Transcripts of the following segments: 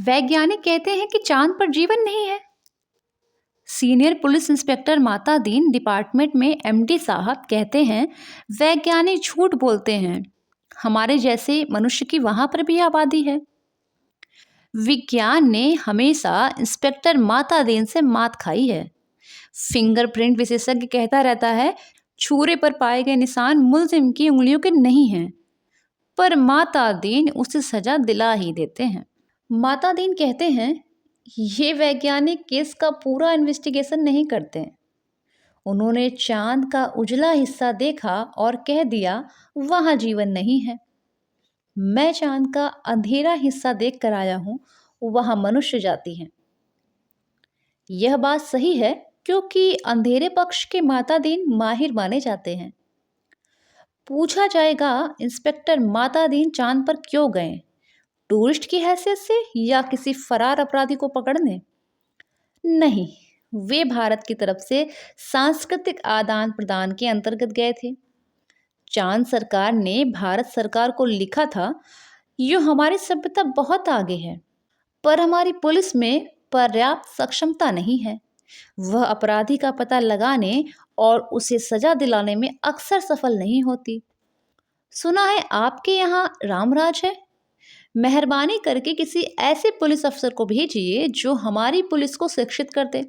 वैज्ञानिक कहते हैं कि चांद पर जीवन नहीं है। सीनियर पुलिस इंस्पेक्टर माता दीन डिपार्टमेंट में एमडी साहब कहते हैं वैज्ञानिक झूठ बोलते हैं, हमारे जैसे मनुष्य की वहां पर भी आबादी है। विज्ञान ने हमेशा इंस्पेक्टर माता दीन से मात खाई है। फिंगरप्रिंट विशेषज्ञ कहता रहता है छुरे पर पाए गए निशान मुलजिम की उंगलियों के नहीं हैं, पर माता दीन उसे सजा दिला ही देते हैं। माता दीन कहते हैं ये वैज्ञानिक केस का पूरा इन्वेस्टिगेशन नहीं करते। उन्होंने चांद का उजला हिस्सा देखा और कह दिया वहां जीवन नहीं है। मैं चांद का अंधेरा हिस्सा देख कर आया हूं, वहां मनुष्य जाति है। यह बात सही है क्योंकि अंधेरे पक्ष के माता दीन माहिर माने जाते हैं। पूछा जाएगा इंस्पेक्टर माता दीन चांद पर क्यों गए, टूरिस्ट की हैसियत से या किसी फरार अपराधी को पकड़ने? नहीं, वे भारत की तरफ से सांस्कृतिक आदान प्रदान के अंतर्गत गए थे। चांद सरकार ने भारत सरकार को लिखा था यो हमारी सभ्यता बहुत आगे है, पर हमारी पुलिस में पर्याप्त सक्षमता नहीं है। वह अपराधी का पता लगाने और उसे सजा दिलाने में अक्सर सफल नहीं होती। सुना है आपके यहाँ रामराज है, मेहरबानी करके किसी ऐसे पुलिस अफसर को भेजिए जो हमारी पुलिस को शिक्षित कर दे।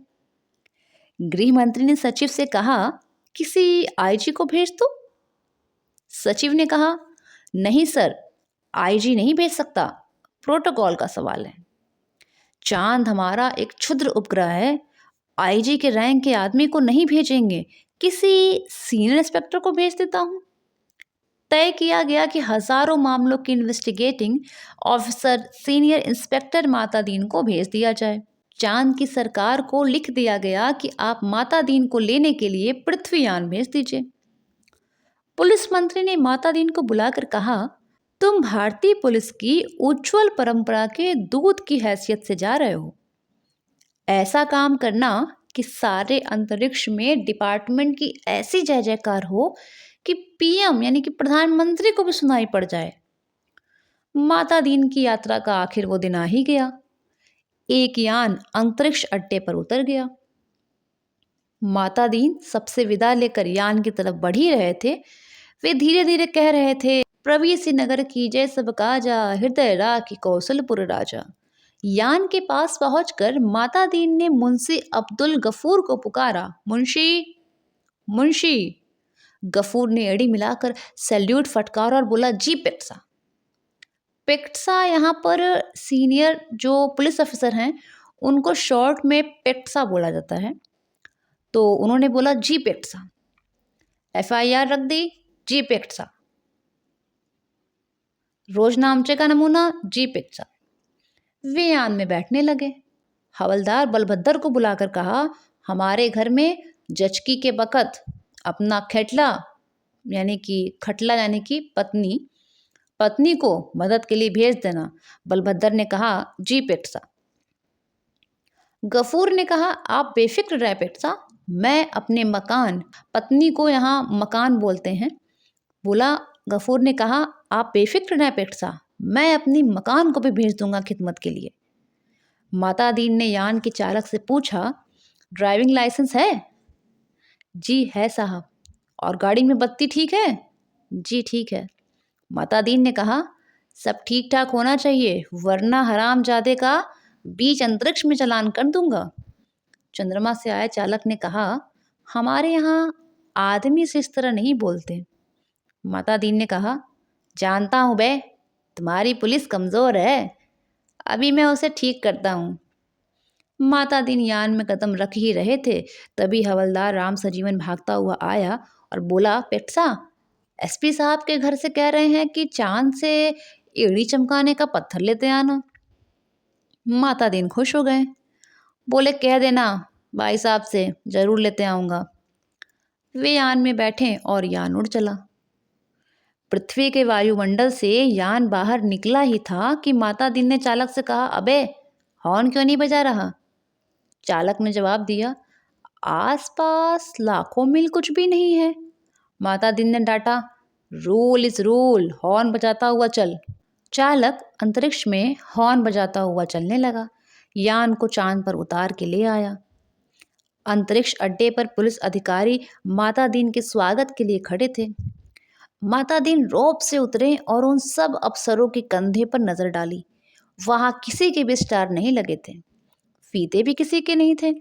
गृह मंत्री ने सचिव से कहा किसी आईजी को भेज दो। सचिव ने कहा नहीं सर, आईजी नहीं भेज सकता, प्रोटोकॉल का सवाल है। चांद हमारा एक क्षुद्र उपग्रह है, आईजी के रैंक के आदमी को नहीं भेजेंगे, किसी सीनियर इंस्पेक्टर को भेज देता हूं। तय किया गया कि हजारों मामलों की इन्वेस्टिगेटिंग ऑफिसर सीनियर इंस्पेक्टर माता दीन को भेज दिया जाए। चांद की सरकार को लिख दिया गया कि आप माता दीन को लेने के लिए पृथ्वीयान भेज दीजिए। पुलिस मंत्री ने माता दीन को बुलाकर कहा तुम भारतीय पुलिस की उज्जवल परंपरा के दूत की हैसियत से जा रहे हो। ऐसा काम करना कि सारे अंतरिक्ष में डिपार्टमेंट की ऐसी जय जयकार हो कि पीएम यानी कि प्रधानमंत्री को भी सुनाई पड़ जाए। माता दीन की यात्रा का आखिर वो दिन आ ही गया। एक यान अंतरिक्ष अड्डे पर उतर गया। माता दीन सबसे विदा लेकर यान की तरफ बढ़ ही रहे थे। वे धीरे धीरे कह रहे थे प्रवी सी नगर की जय सब काजा, हृदय राखी कौशलपुर राजा। यान के पास पहुंचकर माता दीन ने मुंशी अब्दुल गफूर को पुकारा, मुंशी मुंशी। गफूर ने एड़ी मिलाकर सैल्यूट फटकारा और बोला जी पेक्सा। पेक्सा यहाँ पर सीनियर जो पुलिस ऑफिसर हैं उनको शॉर्ट में पेक्सा बोला जाता है। तो उन्होंने बोला जी पेक्सा। एफआईआर रख दी, जी पेक्सा। रोजनामचे का नमूना, जी पेक्सा। वे यान में बैठने लगे। हवलदार बलभद्र को बुलाकर कहा हमारे घर में जचकी के बखत अपना खटला यानी कि पत्नी को मदद के लिए भेज देना। बलभद्र ने कहा जी पेक्सा। गफूर ने कहा आप बेफिक्र रहे पेक्सा, मैं अपने मकान, पत्नी को यहाँ मकान बोलते हैं, बोला। गफूर ने कहा आप बेफिक्र रहे पेक्सा, मैं अपनी मकान को भी भेज दूंगा खिदमत के लिए। माता दीन ने यान के चालक से पूछा ड्राइविंग लाइसेंस है? जी है साहब। और गाड़ी में बत्ती ठीक है? जी ठीक है। माता दीन ने कहा सब ठीक ठाक होना चाहिए वरना हरामजादे का बीच अंतरिक्ष में चालान कर दूंगा। चंद्रमा से आए चालक ने कहा हमारे यहाँ आदमी से इस तरह नहीं बोलते। माता दीन ने कहा जानता हूँ बे, तुम्हारी पुलिस कमज़ोर है, अभी मैं उसे ठीक करता हूँ। माता दीन यान में कदम रख ही रहे थे तभी हवलदार राम सजीवन भागता हुआ आया और बोला पेक्सा, एसपी साहब के घर से कह रहे हैं कि चांद से एड़ी चमकाने का पत्थर लेते आना। माता दीन खुश हो गए, बोले कह देना भाई साहब से जरूर लेते आऊँगा। वे यान में बैठे और यान उड़ चला। पृथ्वी के वायुमंडल से यान बाहर निकला ही था कि माता दीन ने चालक से कहा अबे हॉर्न क्यों नहीं बजा रहा? चालक ने जवाब दिया आसपास लाखों मील कुछ भी नहीं है। माता दीन ने डांटा रूल इज रूल, हॉर्न बजाता हुआ चल। चालक अंतरिक्ष में हॉर्न बजाता हुआ चलने लगा, यान को चांद पर उतार के ले आया। अंतरिक्ष अड्डे पर पुलिस अधिकारी माता दीन के स्वागत के लिए खड़े थे। माता दीन रौब से उतरे और उन सब अफसरों के कंधे पर नजर डाली। वहां किसी के भी स्टार नहीं लगे थे, फीते भी किसी के नहीं थे।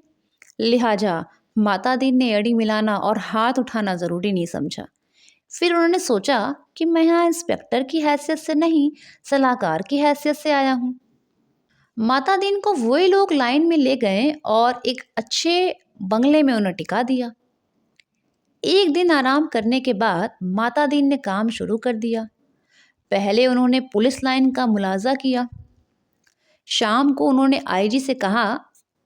लिहाजा माता दीन ने एड़ी मिलाना और हाथ उठाना जरूरी नहीं समझा। फिर उन्होंने सोचा कि मैं यहाँ इंस्पेक्टर की हैसियत से नहीं, सलाहकार की हैसियत से आया हूँ। माता दीन को वही लोग लाइन में ले गए और एक अच्छे बंगले में उन्हें टिका दिया। एक दिन आराम करने के बाद माता दीन ने काम शुरू कर दिया। पहले उन्होंने पुलिस लाइन का मुलाजा किया। शाम को उन्होंने आईजी से कहा,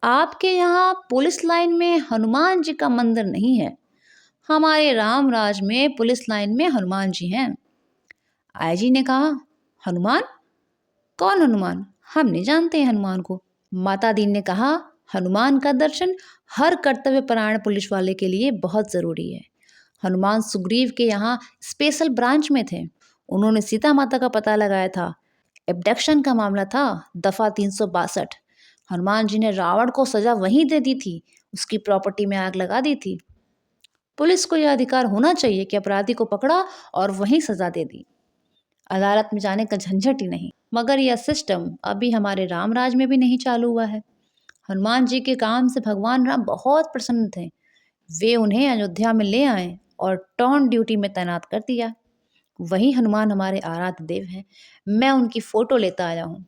आपके यहाँ पुलिस लाइन में हनुमान जी का मंदिर नहीं है। हमारे रामराज में पुलिस लाइन में हनुमान जी हैं। आईजी ने कहा, हनुमान? कौन हनुमान? हम नहीं जानते हैं हनुमान को। माता दीन ने कहा, हनुमान का दर्शन हर कर्तव्यपरायण पुलिस वाले के लिए बहुत ज़रूरी है। हनुमान सुग्रीव के यहाँ स्पेशल ब्रांच में थे। उन्होंने सीता माता का पता लगाया था। एब्डक्शन का मामला था, दफ़ा 362। हनुमान जी ने रावण को सजा वहीं दे दी थी, उसकी प्रॉपर्टी में आग लगा दी थी। पुलिस को यह अधिकार होना चाहिए कि अपराधी को पकड़ा और वहीं सजा दे दी, अदालत में जाने का झंझट ही नहीं। मगर यह सिस्टम अभी हमारे रामराज में भी नहीं चालू हुआ है। हनुमान जी के काम से भगवान राम बहुत प्रसन्न थे। वे उन्हें अयोध्या में ले आए और टॉन ड्यूटी में तैनात कर दिया। वही हनुमान हमारे आराध्य देव हैं। मैं उनकी फोटो लेता आया हूँ।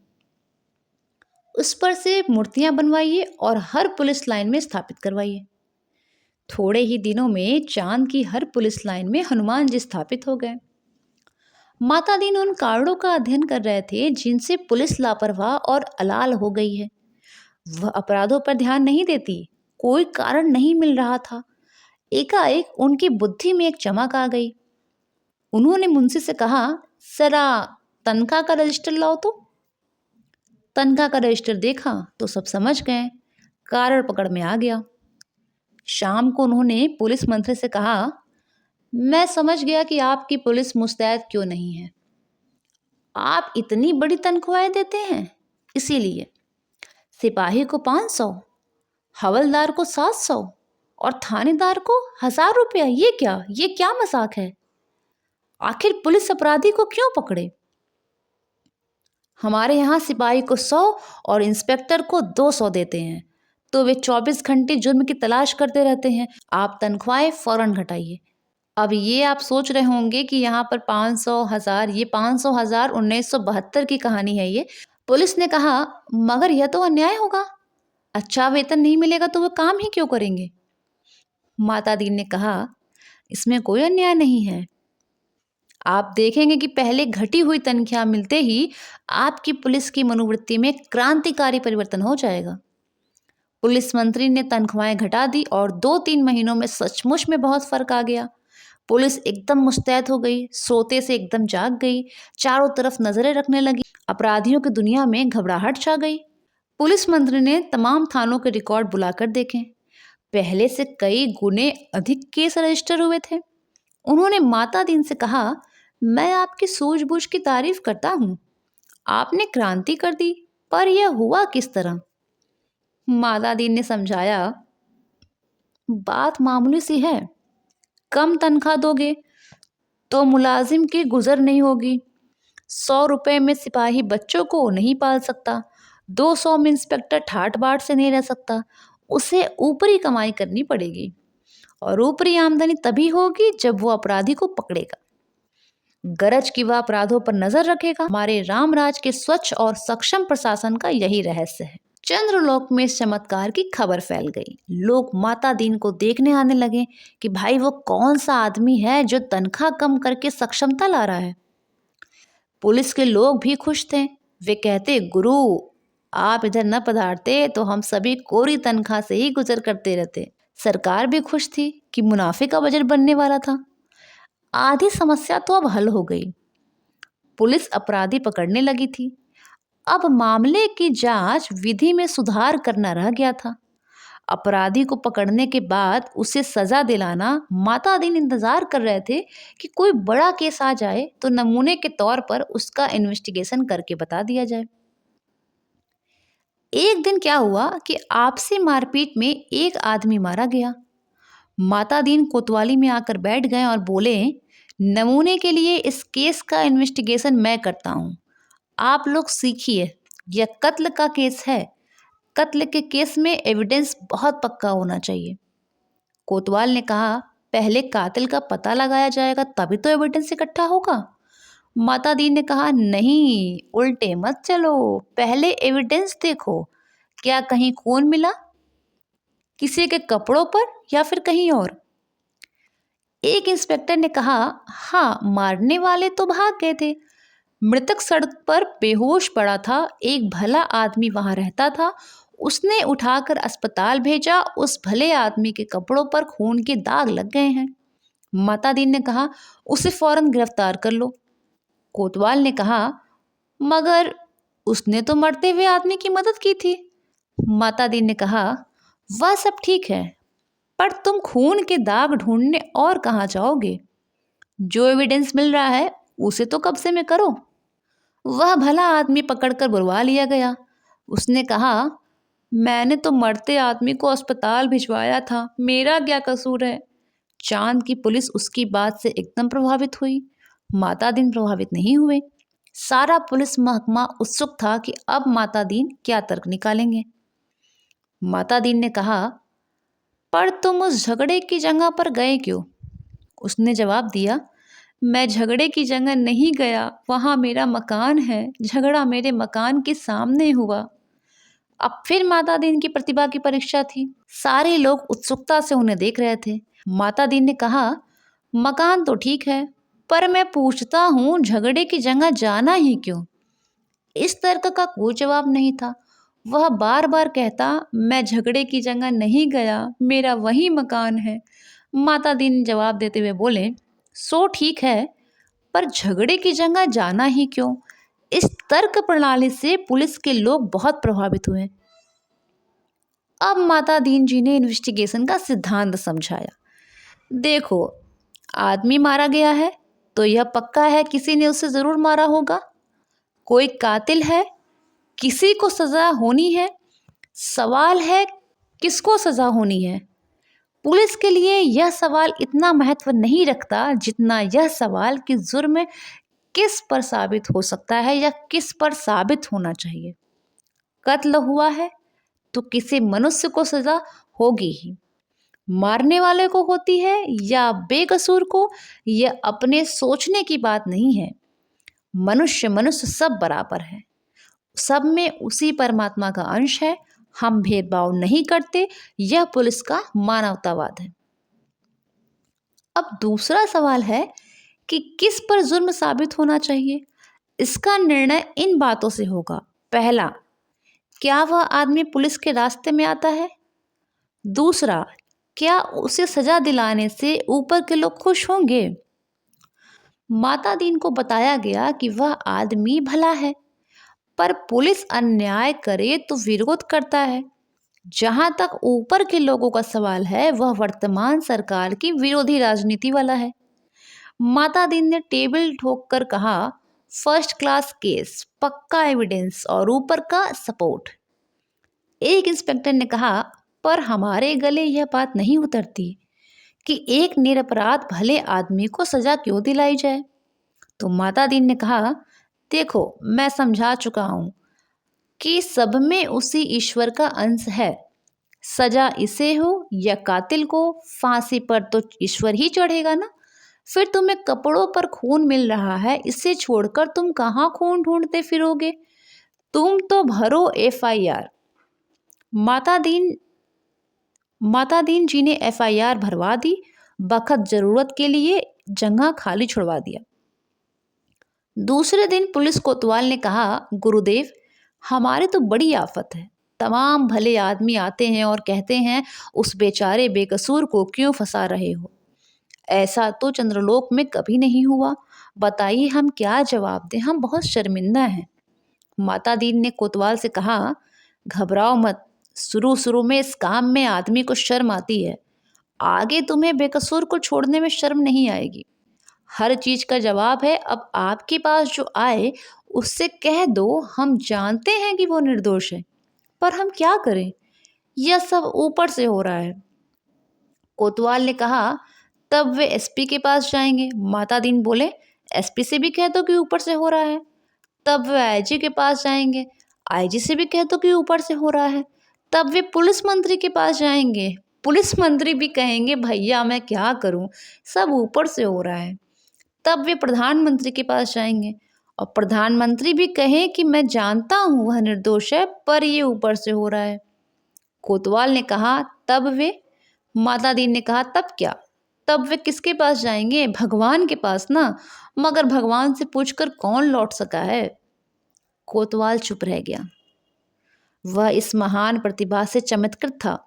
उस पर से मूर्तियां बनवाइए और हर पुलिस लाइन में स्थापित करवाइए। थोड़े ही दिनों में चांद की हर पुलिस लाइन में हनुमान जी स्थापित हो गए। माता दीन उन कारणों का अध्ययन कर रहे थे जिनसे पुलिस लापरवाह और अलाल हो गई है। वह अपराधों पर ध्यान नहीं देती, कोई कारण नहीं मिल रहा था। एकाएक उनकी बुद्धि में एक चमक आ गई। उन्होंने मुंशी से कहा, जरा तनख्वाह का रजिस्टर लाओ तो। तनख्वाह का रजिस्टर देखा तो सब समझ गए, कारण पकड़ में आ गया। शाम को उन्होंने पुलिस मंत्री से कहा, मैं समझ गया कि आपकी पुलिस मुस्तैद क्यों नहीं है। आप इतनी बड़ी तनख्वाहें देते हैं, इसीलिए सिपाही को 500, हवलदार को 700 और थानेदार को 1000 रुपया। ये क्या मजाक है? आखिर पुलिस अपराधी को क्यों पकड़े? हमारे यहाँ सिपाही को 100 और इंस्पेक्टर को 200 देते हैं, तो वे 24 घंटे जुर्म की तलाश करते रहते हैं। आप तनख्वाहें फौरन घटाइए। अब ये आप सोच रहे होंगे कि यहाँ पर 500, 1000, ये 500, 1000 1972 की कहानी है ये। पुलिस ने कहा, मगर यह तो अन्याय होगा। अच्छा वेतन नहीं मिलेगा तो वो काम ही क्यों करेंगे? माता दीन ने कहा, इसमें कोई अन्याय नहीं है। आप देखेंगे कि पहले घटी हुई तनख्वाह मिलते ही आपकी पुलिस की मनोवृत्ति में क्रांतिकारी परिवर्तन हो जाएगा। पुलिस मंत्री ने तनख्वाहें घटा दी और 2-3 महीनों में सचमुच में बहुत फर्क आ गया। पुलिस एकदम मुस्तैद हो गई, सोते से एकदम जाग गई, चारों तरफ नजरें रखने लगी। अपराधियों की दुनिया में घबराहट छा गई। पुलिस मंत्री ने तमाम थानों के रिकॉर्ड बुलाकर देखे। पहले से कई गुने अधिक केस रजिस्टर हुए थे। उन्होंने माता दीन से कहा, मैं आपकी सूझबूझ की तारीफ करता हूँ। आपने क्रांति कर दी, पर यह हुआ किस तरह? माता दीन ने समझाया, बात मामूली सी है। कम तनख्वाह दोगे तो मुलाजिम की गुजर नहीं होगी। 100 रुपए में सिपाही बच्चों को नहीं पाल सकता। 200 में इंस्पेक्टर ठाट बाट से नहीं रह सकता। उसे ऊपरी कमाई करनी पड़ेगी, और ऊपरी आमदनी तभी होगी जब वो अपराधी को पकड़ेगा, गरज की वह अपराधों पर नजर रखेगा। हमारे रामराज के स्वच्छ और सक्षम प्रशासन का यही रहस्य है। चंद्रलोक में इस चमत्कार की खबर फैल गई। लोग माता दीन को देखने आने लगे कि भाई वो कौन सा आदमी है जो तनख्वाह कम करके सक्षमता ला रहा है। पुलिस के लोग भी खुश थे। वे कहते, गुरु आप इधर न पधारते तो हम सभी कोरी तनख्वाह से ही गुजर करते रहते। सरकार भी खुश थी कि मुनाफे का बजट बनने वाला था। आधी समस्या तो अब हल हो गई। पुलिस अपराधी पकड़ने लगी थी। अब मामले की जांच विधि में सुधार करना रह गया था। अपराधी को पकड़ने के बाद उसे सजा दिलाना माता दीन इंतजार कर रहे थे कि कोई बड़ा केस आ जाए तो नमूने के तौर पर उसका इन्वेस्टिगेशन करके बता दिया जाए। एक दिन क्या हुआ कि आपसी मारपीट में एक आदमी मारा गया। माता दीन कोतवाली में आकर बैठ गए और बोले, नमूने के लिए इस केस का इन्वेस्टिगेशन मैं करता हूँ, आप लोग सीखिए। यह कत्ल का केस है। कत्ल के केस में एविडेंस बहुत पक्का होना चाहिए। कोतवाल ने कहा, पहले कातिल का पता लगाया जाएगा तभी तो एविडेंस इकट्ठा होगा। माता दी ने कहा, नहीं, उल्टे मत चलो, पहले एविडेंस देखो। क्या कहीं खून मिला, किसी के कपड़ों पर या फिर कहीं और? एक इंस्पेक्टर ने कहा, हाँ, मारने वाले तो भाग गए थे। मृतक सड़क पर बेहोश पड़ा था। एक भला आदमी वहां रहता था, उसने उठाकर अस्पताल भेजा। उस भले आदमी के कपड़ों पर खून के दाग लग गए हैं। माता दीन ने कहा, उसे फौरन गिरफ्तार कर लो। कोतवाल ने कहा, मगर उसने तो मरते हुए आदमी की मदद की थी। माता दीन ने कहा, वह सब ठीक है, पर तुम खून के दाग ढूंढने और कहाँ जाओगे? जो एविडेंस मिल रहा है उसे तो कब्जे में करो। वह भला आदमी पकड़कर बुलवा लिया गया। उसने कहा, मैंने तो मरते आदमी को अस्पताल भिजवाया था, मेरा क्या कसूर है? चांद की पुलिस उसकी बात से एकदम प्रभावित हुई। माता दीन प्रभावित नहीं हुए। सारा पुलिस महकमा उत्सुक था कि अब माता दीन क्या तर्क निकालेंगे। माता दीन ने कहा, पर तुम उस झगड़े की जगह पर गए क्यों? उसने जवाब दिया, मैं झगड़े की जगह नहीं गया, वहां मेरा मकान है, झगड़ा मेरे मकान के सामने हुआ। अब फिर माता दीन की प्रतिभा की परीक्षा थी। सारे लोग उत्सुकता से उन्हें देख रहे थे। माता दीन ने कहा, मकान तो ठीक है, पर मैं पूछता हूँ झगड़े की जगह जाना ही क्यों? इस तर्क का कोई जवाब नहीं था। वह बार बार कहता, मैं झगड़े की जगह नहीं गया, मेरा वही मकान है। माता दीन जवाब देते हुए बोले, सो ठीक है, पर झगड़े की जगह जाना ही क्यों? इस तर्क प्रणाली से पुलिस के लोग बहुत प्रभावित हुए। अब माता दीन जी ने इन्वेस्टिगेशन का सिद्धांत समझाया। देखो, आदमी मारा गया है तो यह पक्का है किसी ने उसे जरूर मारा होगा। कोई कातिल है, किसी को सजा होनी है। सवाल है, किसको सजा होनी है? पुलिस के लिए यह सवाल इतना महत्व नहीं रखता जितना यह सवाल कि जुर्म किस पर साबित हो सकता है या किस पर साबित होना चाहिए। कत्ल हुआ है तो किसी मनुष्य को सजा होगी ही। मारने वाले को होती है या बेकसूर को, यह अपने सोचने की बात नहीं है। मनुष्य मनुष्य सब बराबर है, सब में उसी परमात्मा का अंश है। हम भेदभाव नहीं करते, यह पुलिस का मानवतावाद है। अब दूसरा सवाल है कि किस पर जुर्म साबित होना चाहिए। इसका निर्णय इन बातों से होगा। पहला, क्या वह आदमी पुलिस के रास्ते में आता है? दूसरा, क्या उसे सजा दिलाने से ऊपर के लोग खुश होंगे? माता दीन को बताया गया कि वह आदमी भला है, पर पुलिस अन्याय करे तो विरोध करता है। जहां तक ऊपर के लोगों का सवाल है, वह वर्तमान सरकार की विरोधी राजनीति वाला है। माता दीन ने टेबल ठोक कर कहा, फर्स्ट क्लास केस, पक्का एविडेंस और ऊपर का सपोर्ट। एक इंस्पेक्टर ने कहा, पर हमारे गले यह बात नहीं उतरती कि एक निरपराध भले आदमी को सजा क्यों दिलाई जाए। तो माता दीन ने कहा, देखो, मैं समझा चुका हूं कि सब में उसी ईश्वर का अंश है। सजा इसे हो या कातिल को, फांसी पर तो ईश्वर ही चढ़ेगा ना। फिर तुम्हें कपड़ों पर खून मिल रहा है, इसे छोड़कर तुम कहाँ खून ढूंढते फिरोगे? तुम तो भरो एफआईआर। माता दीन जी ने एफआईआर भरवा दी। बखत जरूरत के लिए जगह खाली छुड़वा दिया। दूसरे दिन पुलिस कोतवाल ने कहा, गुरुदेव, हमारे तो बड़ी आफत है। तमाम भले आदमी आते हैं और कहते हैं, उस बेचारे बेकसूर को क्यों फंसा रहे हो? ऐसा तो चंद्रलोक में कभी नहीं हुआ। बताइए हम क्या जवाब दें, हम बहुत शर्मिंदा हैं। माता दीन ने कोतवाल से कहा, घबराओ मत, शुरू शुरू में इस काम में आदमी को शर्म आती है, आगे तुम्हें बेकसूर को छोड़ने में शर्म नहीं आएगी। हर चीज का जवाब है, अब आपके पास जो आए उससे कह दो हम जानते हैं कि वो निर्दोष है, पर हम क्या करें, यह सब ऊपर से हो रहा है। कोतवाल ने कहा, तब वे एसपी के पास जाएंगे। माता दीन बोले, एसपी से भी कह दो कि ऊपर से हो रहा है। तब वे आईजी के पास जाएंगे। आईजी से भी कह दो कि ऊपर से हो रहा है। तब वे पुलिस मंत्री के पास जाएंगे। पुलिस मंत्री भी कहेंगे, भैया मैं क्या करूं, सब ऊपर से हो रहा है। तब वे प्रधानमंत्री के पास जाएंगे और प्रधानमंत्री भी कहें कि मैं जानता हूं वह निर्दोष है, पर ये ऊपर से हो रहा है। कोतवाल ने कहा, तब वे? माता दीन ने कहा, तब क्या, तब वे किसके पास जाएंगे, भगवान के पास ना, मगर भगवान से पूछकर कौन लौट सका है। कोतवाल चुप रह गया। वह इस महान प्रतिभा से चमत्कृत था।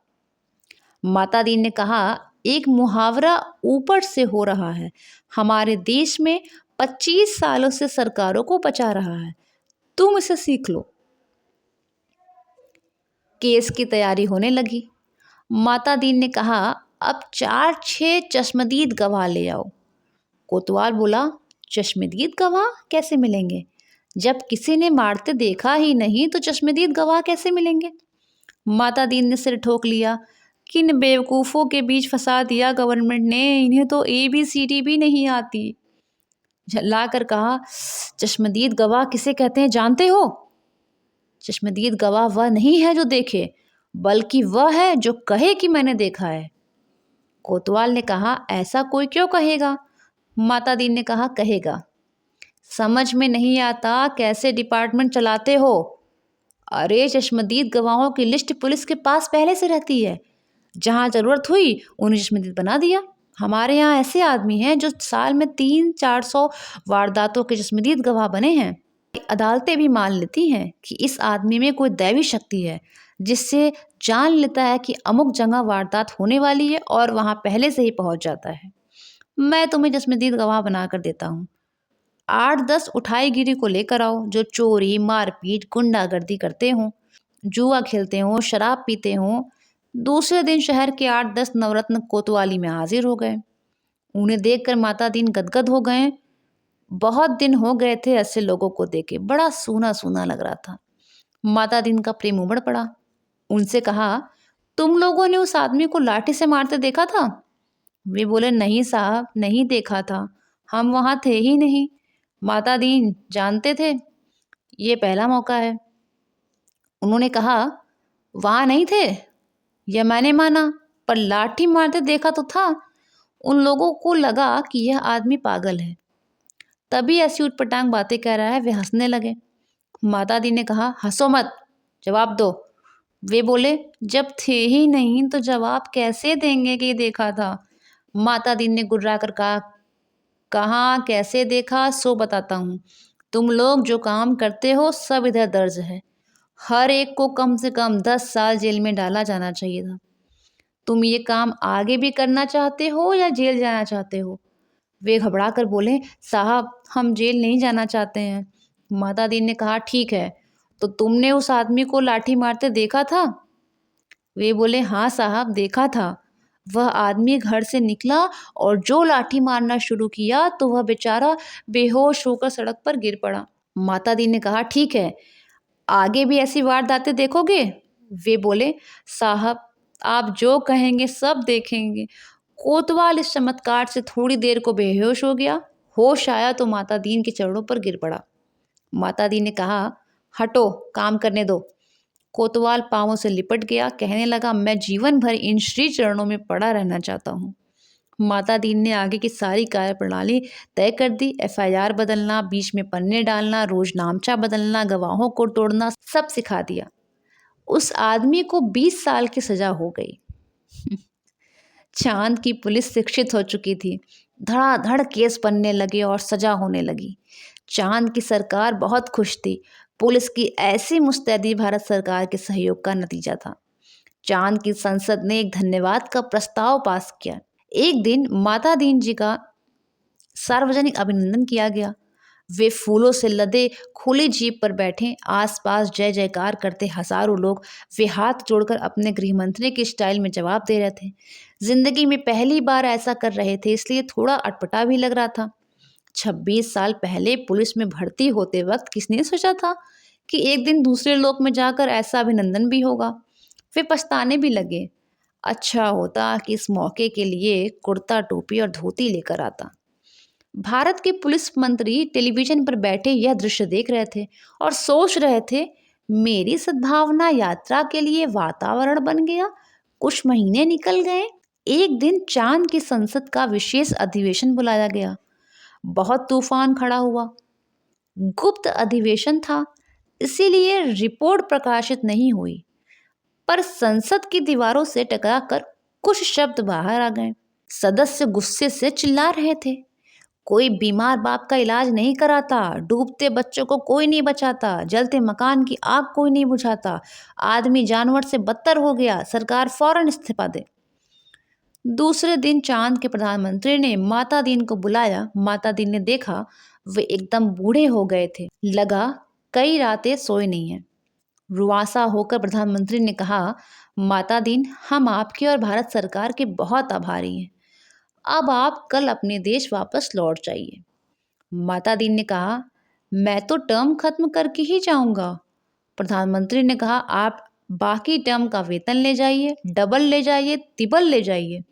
माता दीन ने कहा, एक मुहावरा ऊपर से हो रहा है, हमारे देश में 25 सालों से सरकारों को बचा रहा है, तुम इसे सीख लो। केस की तैयारी होने लगी। माता दीन ने कहा, अब 4-6 चश्मदीद गवाह ले आओ। कोतवाल बोला, चश्मदीद गवाह कैसे मिलेंगे, जब किसी ने मारते देखा ही नहीं तो चश्मदीद गवाह कैसे मिलेंगे। माता दीन ने सिर ठोक लिया, किन बेवकूफ़ों के बीच फंसा दिया गवर्नमेंट ने, इन्हें तो ABCD भी नहीं आती। झल्ला कर कहा, चश्मदीद गवाह किसे कहते हैं जानते हो? चश्मदीद गवाह वह नहीं है जो देखे, बल्कि वह है जो कहे कि मैंने देखा है। कोतवाल ने कहा, ऐसा कोई क्यों कहेगा? माता दीन ने कहा, कहेगा। समझ में नहीं आता कैसे डिपार्टमेंट चलाते हो। अरे चश्मदीद गवाहों की लिस्ट पुलिस के पास पहले से रहती है, जहाँ ज़रूरत हुई उन्हें चश्मदीद बना दिया। हमारे यहाँ ऐसे आदमी हैं जो साल में 300-400 वारदातों के चश्मदीद गवाह बने हैं। अदालतें भी मान लेती हैं कि इस आदमी में कोई दैवी शक्ति है, जिससे जान लेता है कि अमुक जगह वारदात होने वाली है और वहाँ पहले से ही पहुँच जाता है। मैं तुम्हें चश्मदीद गवाह बना कर देता हूँ। 8-10 उठाईगिरी को लेकर आओ, जो चोरी, मारपीट, गुंडागर्दी करते हों, जुआ खेलते हों, शराब पीते हों। दूसरे दिन शहर के 8-10 नवरत्न कोतवाली में हाजिर हो गए। उन्हें देखकर माता दीन गदगद हो गए। बहुत दिन हो गए थे ऐसे लोगों को देखे, बड़ा सूना सूना लग रहा था। माता दीन का प्रेम उमड़ पड़ा। उनसे कहा, तुम लोगों ने उस आदमी को लाठी से मारते देखा था? वे बोले, नहीं साहब, नहीं देखा था, हम वहाँ थे ही नहीं। माता दीन जानते थे, ये पहला मौका है। उन्होंने कहा, वहाँ नहीं थे, यह मैंने माना, पर लाठी मारते देखा तो था। उन लोगों को लगा कि यह आदमी पागल है, तभी ऐसी उटपटांग बातें कह रहा है। वे हंसने लगे। माता दी ने कहा, हंसो मत, जवाब दो। वे बोले, जब थे ही नहीं तो जवाब कैसे देंगे कि देखा था। माता दी ने गुर्रा कर कहा, कहाँ कैसे देखा सो बताता हूँ। तुम लोग जो काम करते हो सब इधर दर्ज है। हर एक को कम से कम 10 साल जेल में डाला जाना चाहिए था। तुम ये काम आगे भी करना चाहते हो या जेल जाना चाहते हो? वे घबरा कर बोले, साहब हम जेल नहीं जाना चाहते हैं। माता दी ने कहा, ठीक है, तो तुमने उस आदमी को लाठी मारते देखा था? वे बोले, हाँ साहब, देखा था। वह आदमी घर से निकला और जो लाठी मारना शुरू किया तो वह बेचारा बेहोश होकर सड़क पर गिर पड़ा। माता दी ने कहा, ठीक है, आगे भी ऐसी वारदातें देखोगे? वे बोले, साहब आप जो कहेंगे सब देखेंगे। कोतवाल इस चमत्कार से थोड़ी देर को बेहोश हो गया। होश आया तो माता दीन के चरणों पर गिर पड़ा। माता दी ने कहा, हटो, काम करने दो। कोतवाल पांवों से लिपट गया, कहने लगा, मैं जीवन भर इन श्री चरणों में पड़ा रहना चाहता हूँ। माता दीन ने आगे की सारी कार्यप्रणाली तय कर दी। FIR बदलना, बीच में पन्ने डालना, रोज नामचा बदलना, गवाहों को तोड़ना, सब सिखा दिया। उस आदमी को 20 साल की सजा हो गई। चांद की पुलिस शिक्षित हो चुकी थी। धड़ाधड़ केस बनने लगे और सजा होने लगी। चांद की सरकार बहुत खुश थी। पुलिस की ऐसी मुस्तैदी भारत सरकार के सहयोग का नतीजा था। चांद की संसद ने एक धन्यवाद का प्रस्ताव पास किया। एक दिन माता दीन जी का सार्वजनिक अभिनंदन किया गया। वे फूलों से लदे खुली जीप पर बैठे, आसपास जय जयकार करते हजारों लोग। वे हाथ जोड़कर अपने गृह मंत्री के स्टाइल में जवाब दे रहे थे। जिंदगी में पहली बार ऐसा कर रहे थे, इसलिए थोड़ा अटपटा भी लग रहा था। 26 साल पहले पुलिस में भर्ती होते वक्त किसने सोचा था कि एक दिन दूसरे लोक में जाकर ऐसा अभिनंदन भी होगा। वे पछताने भी लगे। अच्छा होता कि इस मौके के लिए कुर्ता टोपी और धोती लेकर आता। भारत के पुलिस मंत्री टेलीविजन पर बैठे यह दृश्य देख रहे थे और सोच रहे थे, मेरी सद्भावना यात्रा के लिए वातावरण बन गया। कुछ महीने निकल गए। एक दिन चांद की संसद का विशेष अधिवेशन बुलाया गया। बहुत तूफान खड़ा हुआ। गुप्त अधिवेशन था, इसीलिए रिपोर्ट प्रकाशित नहीं हुई, पर संसद की दीवारों से टकराकर कुछ शब्द बाहर आ गए। सदस्य गुस्से से चिल्ला रहे थे, कोई बीमार बाप का इलाज नहीं कराता, डूबते बच्चों को कोई नहीं बचाता, जलते मकान की आग कोई नहीं बुझाता, आदमी जानवर से बदतर हो गया, सरकार फौरन इस्तीफा दे। दूसरे दिन चांद के प्रधानमंत्री ने माता दीन को बुलाया। माता दीन ने देखा वे एकदम बूढ़े हो गए थे। लगा कई रातें सोए नहीं हैं। रुआसा होकर प्रधानमंत्री ने कहा, माता दीन, हम आपकी और भारत सरकार के बहुत आभारी हैं। अब आप कल अपने देश वापस लौट जाइए। माता दीन ने कहा, मैं तो टर्म खत्म करके ही जाऊंगा। प्रधानमंत्री ने कहा, आप बाकी टर्म का वेतन ले जाइए, डबल ले जाइए, तिबल ले जाइए।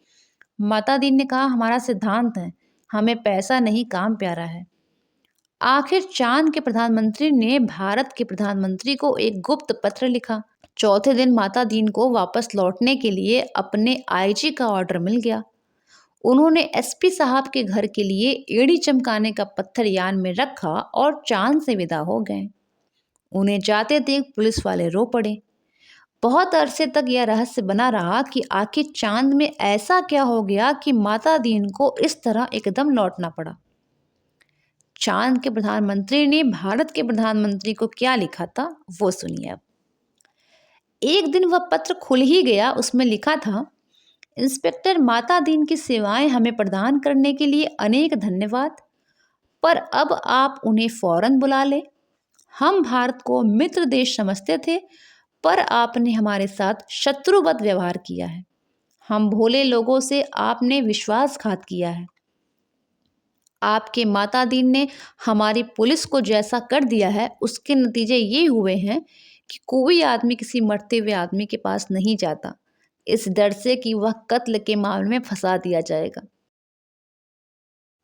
माता दीन ने कहा, हमारा सिद्धांत है, हमें पैसा नहीं काम प्यारा है। आखिर चांद के प्रधानमंत्री ने भारत के प्रधानमंत्री को एक गुप्त पत्र लिखा। चौथे दिन माता दीन को वापस लौटने के लिए अपने आईजी का ऑर्डर मिल गया। उन्होंने एसपी साहब के घर के लिए एड़ी चमकाने का पत्थर यान में रखा और चांद से विदा हो गए। उन्हें जाते देख पुलिस वाले रो पड़े। बहुत अरसे तक यह रहस्य बना रहा कि आखिर चांद में ऐसा क्या हो गया कि माता दीन को इस तरह एकदम लौटना पड़ा। चांद के प्रधानमंत्री ने भारत के प्रधानमंत्री को क्या लिखा था वो सुनिए अब। एक दिन वह पत्र खुल ही गया। उसमें लिखा था, इंस्पेक्टर, माता दीन की सेवाएं हमें प्रदान करने के लिए अनेक धन्यवाद, पर अब आप उन्हें फौरन बुला लें। हम भारत को मित्र देश समझते थे, पर आपने हमारे साथ शत्रुवत व्यवहार किया है। हम भोले लोगों से आपने विश्वासघात किया है। आपके माता दीन ने हमारी पुलिस को जैसा कर दिया है, उसके नतीजे ये हुए हैं कि कोई आदमी किसी मरते हुए आदमी के पास नहीं जाता, इस डर से कि वह कत्ल के मामले में फंसा दिया जाएगा।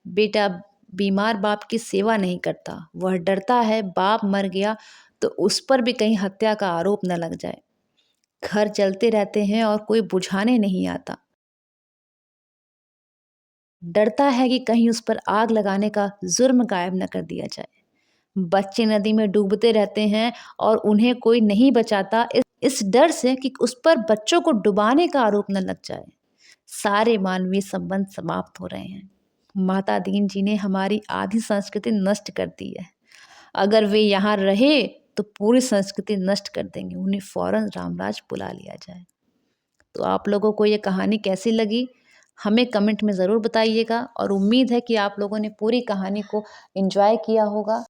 बेटा बीमार बाप की सेवा नहीं करता, वह डरता है बाप मर गया तो उस पर भी कहीं हत्या का आरोप न लग जाए। घर जलते रहते हैं और कोई बुझाने नहीं आता। डरता है कि कहीं उस पर आग लगाने का जुर्म गायब न कर दिया जाए। बच्चे नदी में डूबते रहते हैं और उन्हें कोई नहीं बचाता, इस डर से कि उस पर बच्चों को डुबाने का आरोप न लग जाए। सारे मानवीय संबंध समाप्त हो रहे हैं। माता दीन जी ने हमारी आधी संस्कृति नष्ट कर दी है। अगर वे यहाँ रहे तो पूरी संस्कृति नष्ट कर देंगे। उन्हें फौरन रामराज बुला लिया जाए। तो आप लोगों को ये कहानी कैसी लगी हमें कमेंट में ज़रूर बताइएगा और उम्मीद है कि आप लोगों ने पूरी कहानी को एंजॉय किया होगा।